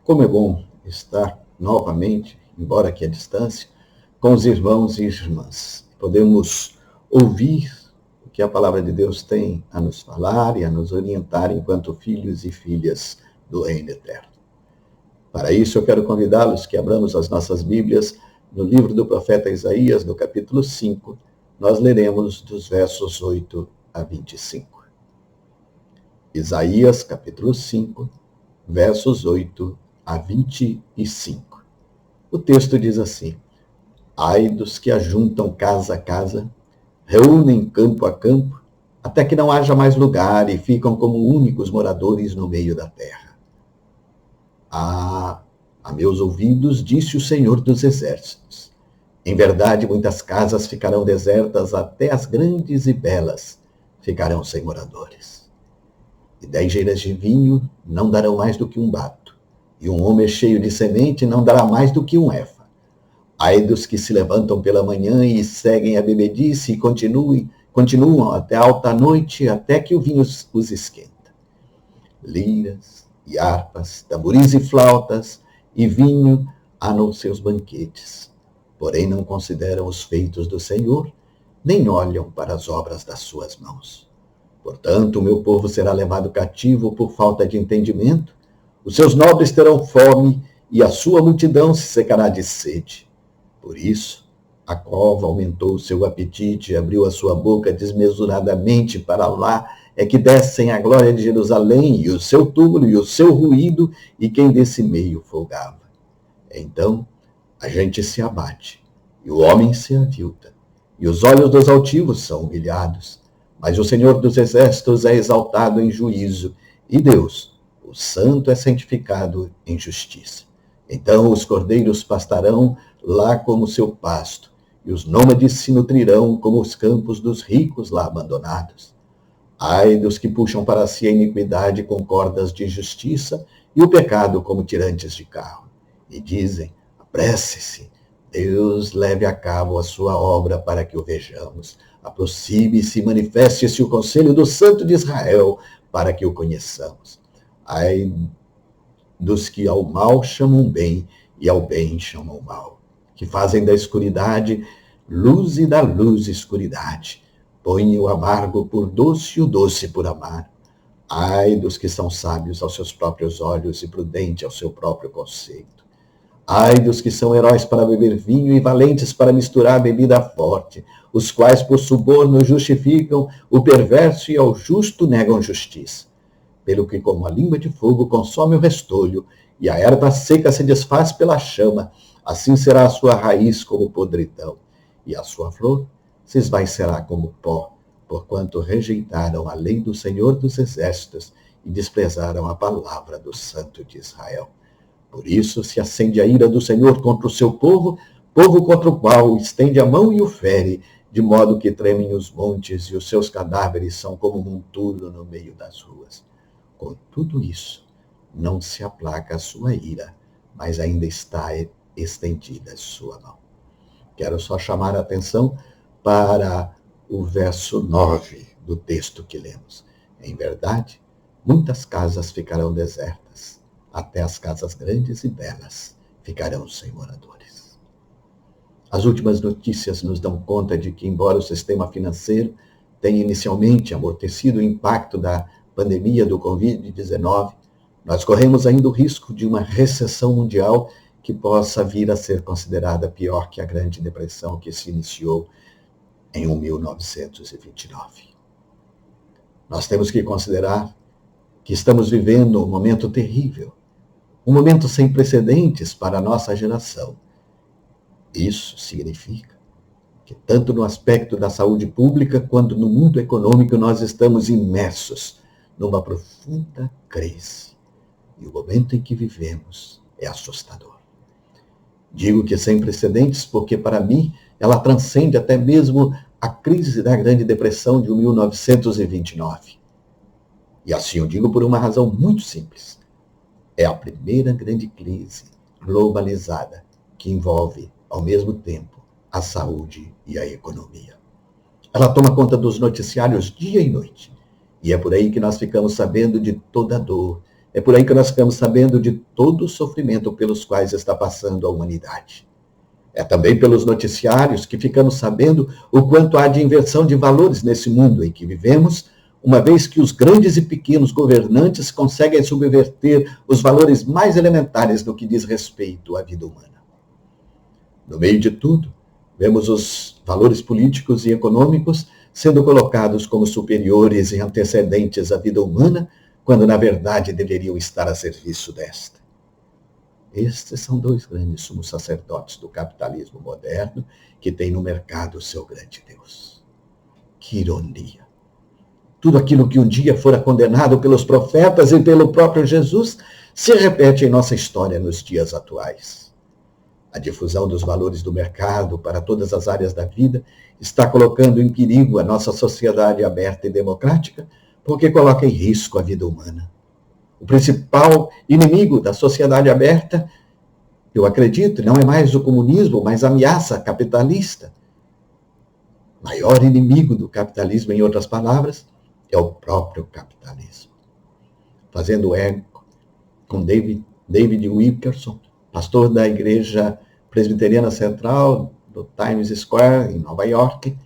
Como é bom estar novamente, embora que à distância, com os irmãos e irmãs. Podemos ouvir o que a palavra de Deus tem a nos falar e a nos orientar enquanto filhos e filhas do Reino Eterno. Para isso, eu quero convidá-los que abramos as nossas Bíblias no livro do profeta Isaías, no capítulo 5. Nós leremos dos versos 8 a 25. Isaías, capítulo 5, versos 8 a 25. O texto diz assim: Ai dos que ajuntam casa a casa, reúnem campo a campo, até que não haja mais lugar e ficam como únicos moradores no meio da terra. A meus ouvidos, disse o Senhor dos Exércitos, em verdade muitas casas ficarão desertas, até as grandes e belas ficarão sem moradores. E 10 geiras de vinho não darão mais do que um bato, e um homem cheio de semente não dará mais do que um efa. Ai dos que se levantam pela manhã e seguem a bebedice e continuam até alta noite, até que o vinho os esquenta. Liras e harpas, tamboris e flautas, e vinho há nos seus banquetes. Porém não consideram os feitos do Senhor, nem olham para as obras das suas mãos. Portanto, o meu povo será levado cativo por falta de entendimento, os seus nobres terão fome, e a sua multidão se secará de sede. Por isso, a cova aumentou o seu apetite, abriu a sua boca desmesuradamente para lá, é que descem a glória de Jerusalém, e o seu túmulo, e o seu ruído, e quem desse meio folgava. Então, a gente se abate, e o homem se avilta, e os olhos dos altivos são humilhados. Mas o Senhor dos Exércitos é exaltado em juízo, e Deus, o Santo, é santificado em justiça. Então os cordeiros pastarão lá como seu pasto, e os nômades se nutrirão como os campos dos ricos lá abandonados. Ai dos que puxam para si a iniquidade com cordas de justiça, e o pecado como tirantes de carro. E dizem: apresse-se, Deus leve a cabo a sua obra para que o vejamos. Aproxime-se e manifeste-se o conselho do Santo de Israel, para que o conheçamos. Ai dos que ao mal chamam bem, e ao bem chamam mal, que fazem da escuridade luz e da luz escuridade, põem o amargo por doce e o doce por amar. Ai dos que são sábios aos seus próprios olhos e prudentes ao seu próprio conceito. Ai dos que são heróis para beber vinho e valentes para misturar bebida forte, os quais por suborno justificam o perverso e ao justo negam justiça. Pelo que como a língua de fogo consome o restolho, e a erva seca se desfaz pela chama, assim será a sua raiz como podridão, e a sua flor se esvaicerá como pó, porquanto rejeitaram a lei do Senhor dos Exércitos e desprezaram a palavra do Santo de Israel. Por isso se acende a ira do Senhor contra o seu povo, povo contra o qual estende a mão e o fere, de modo que tremem os montes e os seus cadáveres são como monturo no meio das ruas. Com tudo isso, não se aplaca a sua ira, mas ainda está estendida a sua mão. Quero só chamar a atenção para o verso 9 do texto que lemos. Em verdade, muitas casas ficarão desertas, até as casas grandes e belas ficarão sem moradores. As últimas notícias nos dão conta de que, embora o sistema financeiro tenha inicialmente amortecido o impacto da pandemia do Covid-19, nós corremos ainda o risco de uma recessão mundial que possa vir a ser considerada pior que a Grande Depressão que se iniciou em 1929. Nós temos que considerar que estamos vivendo um momento terrível, um momento sem precedentes para a nossa geração. Isso significa que tanto no aspecto da saúde pública quanto no mundo econômico nós estamos imersos numa profunda crise. E o momento em que vivemos é assustador. Digo que sem precedentes porque, para mim, ela transcende até mesmo a crise da Grande Depressão de 1929. E assim eu digo por uma razão muito simples. É a primeira grande crise globalizada que envolve, ao mesmo tempo, a saúde e a economia. Ela toma conta dos noticiários dia e noite. E é por aí que nós ficamos sabendo de toda a dor, É por aí que nós ficamos sabendo de todo o sofrimento pelos quais está passando a humanidade. É também pelos noticiários que ficamos sabendo o quanto há de inversão de valores nesse mundo em que vivemos, uma vez que os grandes e pequenos governantes conseguem subverter os valores mais elementares no que diz respeito à vida humana. No meio de tudo, vemos os valores políticos e econômicos sendo colocados como superiores e antecedentes à vida humana, quando na verdade deveriam estar a serviço desta. Estes são dois grandes sumos sacerdotes do capitalismo moderno que tem no mercado o seu grande Deus. Que ironia! Tudo aquilo que um dia fora condenado pelos profetas e pelo próprio Jesus se repete em nossa história nos dias atuais. A difusão dos valores do mercado para todas as áreas da vida está colocando em perigo a nossa sociedade aberta e democrática, porque coloca em risco a vida humana. O principal inimigo da sociedade aberta, eu acredito, não é mais o comunismo, mas a ameaça capitalista. O maior inimigo do capitalismo, em outras palavras, é o próprio capitalismo. Fazendo eco com David Wilkerson, pastor da Igreja Presbiteriana Central do Times Square, em Nova York,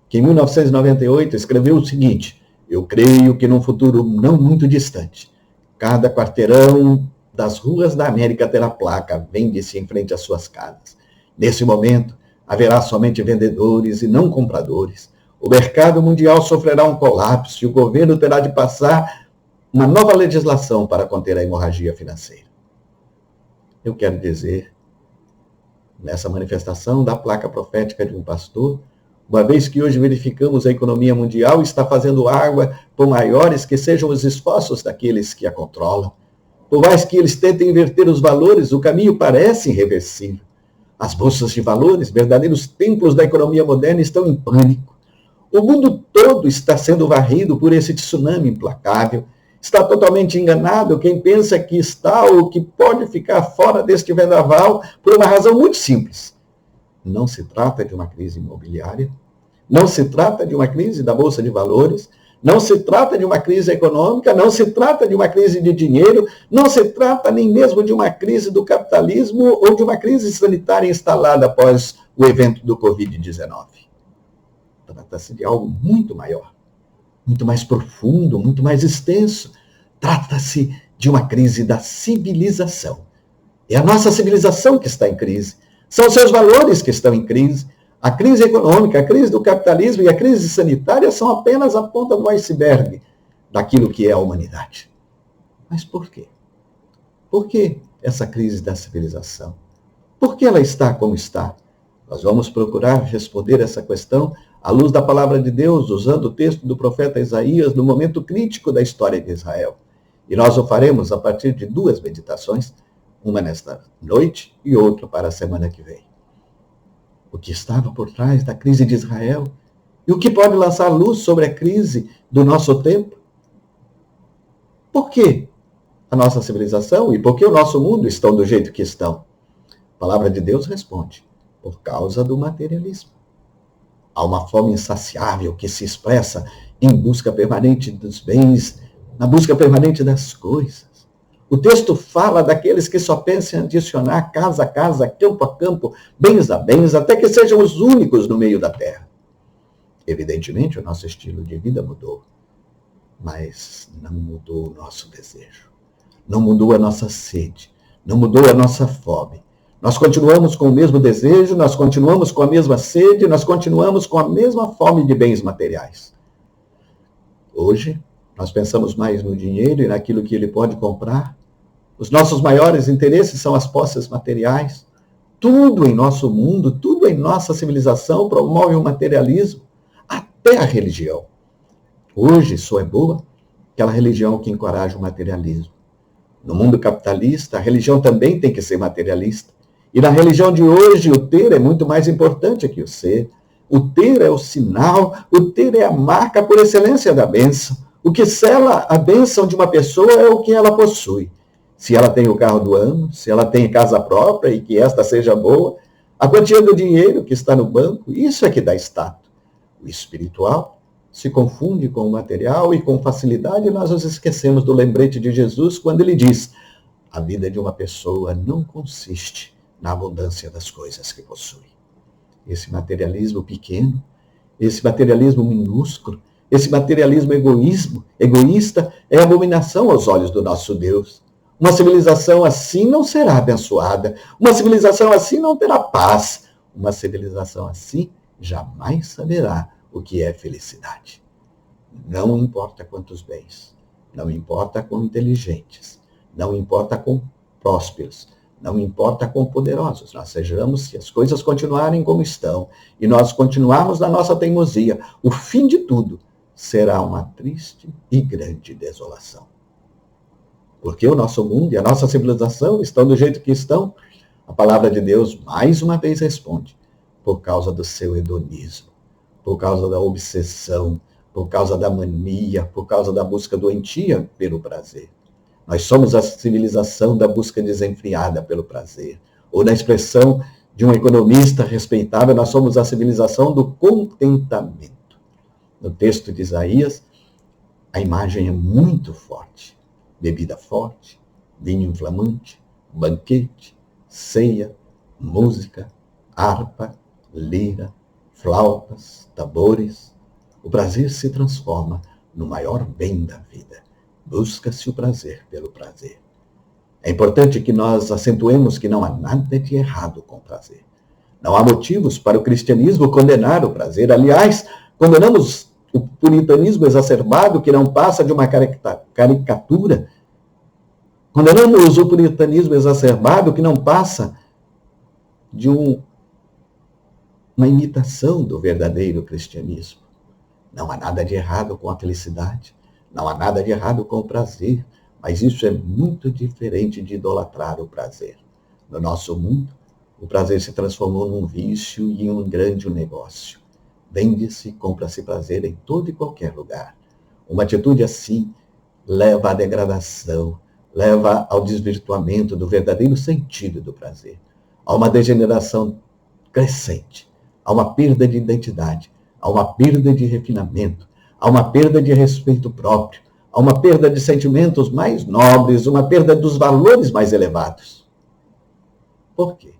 que em 1998 escreveu o seguinte: eu creio que num futuro não muito distante, cada quarteirão das ruas da América terá placa, vende-se em frente às suas casas. Nesse momento, haverá somente vendedores e não compradores. O mercado mundial sofrerá um colapso e o governo terá de passar uma nova legislação para conter a hemorragia financeira. Eu quero dizer, nessa manifestação da placa profética de um pastor, uma vez que hoje verificamos a economia mundial está fazendo água por maiores que sejam os esforços daqueles que a controlam. Por mais que eles tentem inverter os valores, o caminho parece irreversível. As bolsas de valores, verdadeiros templos da economia moderna, estão em pânico. O mundo todo está sendo varrido por esse tsunami implacável. Está totalmente enganado quem pensa que está ou que pode ficar fora deste vendaval por uma razão muito simples. Não se trata de uma crise imobiliária, não se trata de uma crise da Bolsa de Valores, não se trata de uma crise econômica, não se trata de uma crise de dinheiro, não se trata nem mesmo de uma crise do capitalismo ou de uma crise sanitária instalada após o evento do Covid-19. Trata-se de algo muito maior, muito mais profundo, muito mais extenso. Trata-se de uma crise da civilização. É a nossa civilização que está em crise. São seus valores que estão em crise. A crise econômica, a crise do capitalismo e a crise sanitária são apenas a ponta do iceberg daquilo que é a humanidade. Mas por quê? Por que essa crise da civilização? Por que ela está como está? Nós vamos procurar responder essa questão à luz da palavra de Deus, usando o texto do profeta Isaías no momento crítico da história de Israel. E nós o faremos a partir de duas meditações, uma nesta noite e outra para a semana que vem. O que estava por trás da crise de Israel e o que pode lançar luz sobre a crise do nosso tempo? Por que a nossa civilização e por que o nosso mundo estão do jeito que estão? A palavra de Deus responde: por causa do materialismo. Há uma fome insaciável que se expressa em busca permanente dos bens, na busca permanente das coisas. O texto fala daqueles que só pensam em adicionar casa a casa, campo a campo, bens a bens, até que sejam os únicos no meio da terra. Evidentemente, o nosso estilo de vida mudou, mas não mudou o nosso desejo, não mudou a nossa sede, não mudou a nossa fome. Nós continuamos com o mesmo desejo, nós continuamos com a mesma sede, nós continuamos com a mesma fome de bens materiais. Hoje, nós pensamos mais no dinheiro e naquilo que ele pode comprar. Os nossos maiores interesses são as posses materiais. Tudo em nosso mundo, tudo em nossa civilização promove o materialismo, até a religião. Hoje só é boa aquela religião que encoraja o materialismo. No mundo capitalista, a religião também tem que ser materialista. E na religião de hoje, o ter é muito mais importante que o ser. O ter é o sinal, o ter é a marca por excelência da bênção. O que sela a bênção de uma pessoa é o que ela possui. Se ela tem o carro do ano, se ela tem casa própria e que esta seja boa, a quantia do dinheiro que está no banco, isso é que dá status. O espiritual se confunde com o material e com facilidade nós nos esquecemos do lembrete de Jesus quando ele diz: a vida de uma pessoa não consiste na abundância das coisas que possui. Esse materialismo pequeno, esse materialismo minúsculo, esse materialismo egoísta é abominação aos olhos do nosso Deus. Uma civilização assim não será abençoada. Uma civilização assim não terá paz. Uma civilização assim jamais saberá o que é felicidade. Não importa quantos bens, não importa quão inteligentes, não importa quão prósperos, não importa quão poderosos nós sejamos, se as coisas continuarem como estão e nós continuarmos na nossa teimosia, o fim de tudo será uma triste e grande desolação. Porque o nosso mundo e a nossa civilização estão do jeito que estão, a palavra de Deus mais uma vez responde: por causa do seu hedonismo, por causa da obsessão, por causa da mania, por causa da busca doentia pelo prazer. Nós somos a civilização da busca desenfreada pelo prazer. Ou na expressão de um economista respeitável, nós somos a civilização do contentamento. No texto de Isaías, a imagem é muito forte. Bebida forte, vinho inflamante, banquete, ceia, música, harpa, lira, flautas, tambores. O prazer se transforma no maior bem da vida. Busca-se o prazer pelo prazer. É importante que nós acentuemos que não há nada de errado com o prazer. Não há motivos para o cristianismo condenar o prazer. Aliás, condenamos o puritanismo exacerbado que não passa de uma caricatura. Condenamos o puritanismo exacerbado que não passa de uma imitação do verdadeiro cristianismo. Não há nada de errado com a felicidade, não há nada de errado com o prazer, mas isso é muito diferente de idolatrar o prazer. No nosso mundo, o prazer se transformou num vício e em um grande negócio. Vende-se e compra-se prazer em todo e qualquer lugar. Uma atitude assim leva à degradação, leva ao desvirtuamento do verdadeiro sentido do prazer. Há uma degeneração crescente, há uma perda de identidade, há uma perda de refinamento, há uma perda de respeito próprio, há uma perda de sentimentos mais nobres, uma perda dos valores mais elevados. Por quê?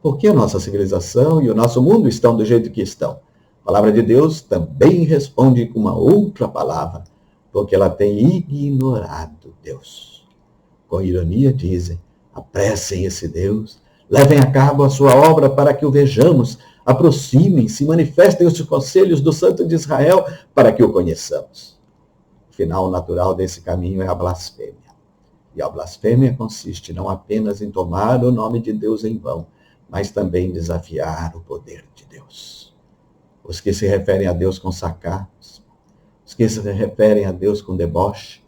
Por que a nossa civilização e o nosso mundo estão do jeito que estão? A palavra de Deus também responde com uma outra palavra, porque ela tem ignorado Deus. Com ironia dizem: apressem esse Deus, levem a cabo a sua obra para que o vejamos, aproximem-se, manifestem os conselhos do Santo de Israel para que o conheçamos. O final natural desse caminho é a blasfêmia. E a blasfêmia consiste não apenas em tomar o nome de Deus em vão, mas também desafiar o poder de Deus. Os que se referem a Deus com sarcasmo, os que se referem a Deus com deboche,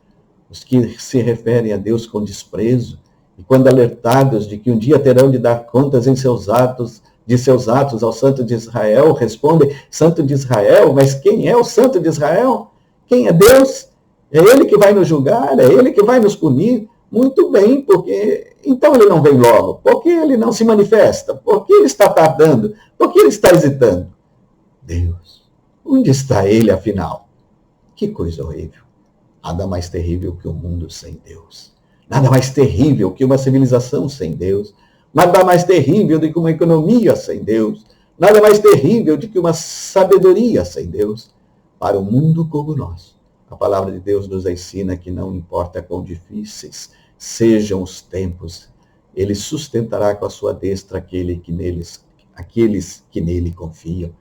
os que se referem a Deus com desprezo, e quando alertados de que um dia terão de dar contas de seus atos ao Santo de Israel, respondem: Santo de Israel? Mas quem é o Santo de Israel? Quem é Deus? É Ele que vai nos julgar? É Ele que vai nos punir? Muito bem, porque então Ele não vem logo? Por que Ele não se manifesta? Por que Ele está tardando? Por que Ele está hesitando? Deus, onde está Ele afinal? Que coisa horrível. Nada mais terrível que um mundo sem Deus. Nada mais terrível que uma civilização sem Deus. Nada mais terrível do que uma economia sem Deus. Nada mais terrível do que uma sabedoria sem Deus. Para um mundo como o nosso, a palavra de Deus nos ensina que não importa quão difíceis sejam os tempos, Ele sustentará com a sua destra aqueles que nele confiam.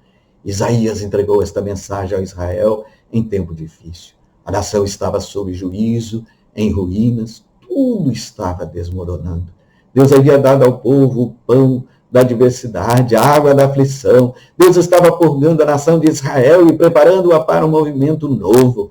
Isaías entregou esta mensagem a Israel em tempo difícil. A nação estava sob juízo, em ruínas, tudo estava desmoronando. Deus havia dado ao povo o pão da adversidade, a água da aflição. Deus estava purgando a nação de Israel e preparando-a para um movimento novo.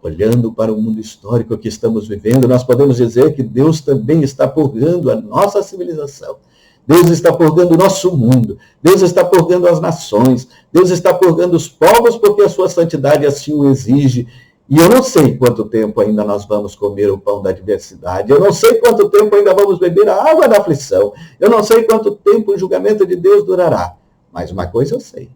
Olhando para o mundo histórico que estamos vivendo, nós podemos dizer que Deus também está purgando a nossa civilização. Deus está purgando o nosso mundo. Deus está purgando as nações. Deus está purgando os povos porque a sua santidade assim o exige. E eu não sei quanto tempo ainda nós vamos comer o pão da adversidade. Eu não sei quanto tempo ainda vamos beber a água da aflição. Eu não sei quanto tempo o julgamento de Deus durará. Mas uma coisa eu sei.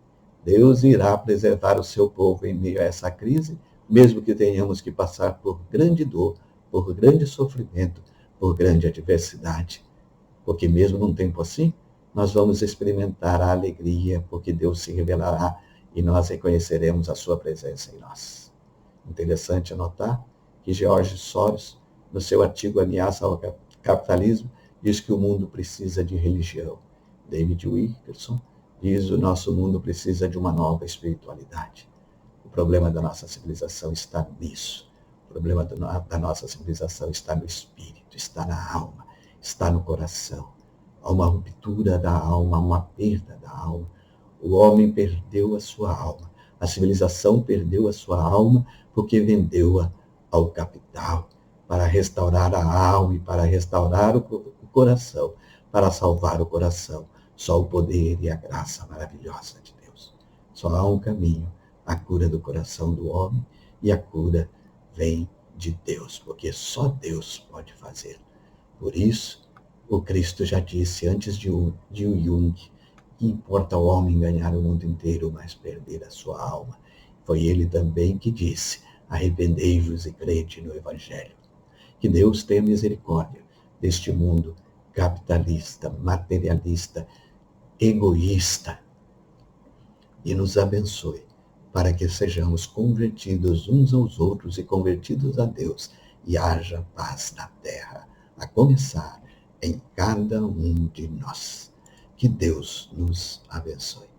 Deus irá preservar o seu povo em meio a essa crise, mesmo que tenhamos que passar por grande dor, por grande sofrimento, por grande adversidade. Porque mesmo num tempo assim, nós vamos experimentar a alegria, porque Deus se revelará e nós reconheceremos a sua presença em nós. Interessante anotar que George Soros, no seu artigo Ameaça ao Capitalismo, diz que o mundo precisa de religião. David Wilkerson diz que o nosso mundo precisa de uma nova espiritualidade. O problema da nossa civilização está nisso. O problema da nossa civilização está no espírito, está na alma, está no coração. Há uma ruptura da alma, uma perda da alma. O homem perdeu a sua alma. A civilização perdeu a sua alma porque vendeu-a ao capital para restaurar a alma e para restaurar o coração, para salvar o coração. Só o poder e a graça maravilhosa de Deus. Só há um caminho, a cura do coração do homem, e a cura vem de Deus, porque só Deus pode fazer. Por isso, o Cristo já disse antes de Jung, que importa ao homem ganhar o mundo inteiro, mas perder a sua alma. Foi ele também que disse, arrependei-vos e crede no Evangelho. Que Deus tenha misericórdia deste mundo capitalista, materialista, egoísta, e nos abençoe para que sejamos convertidos uns aos outros e convertidos a Deus, e haja paz na terra, a começar em cada um de nós. Que Deus nos abençoe.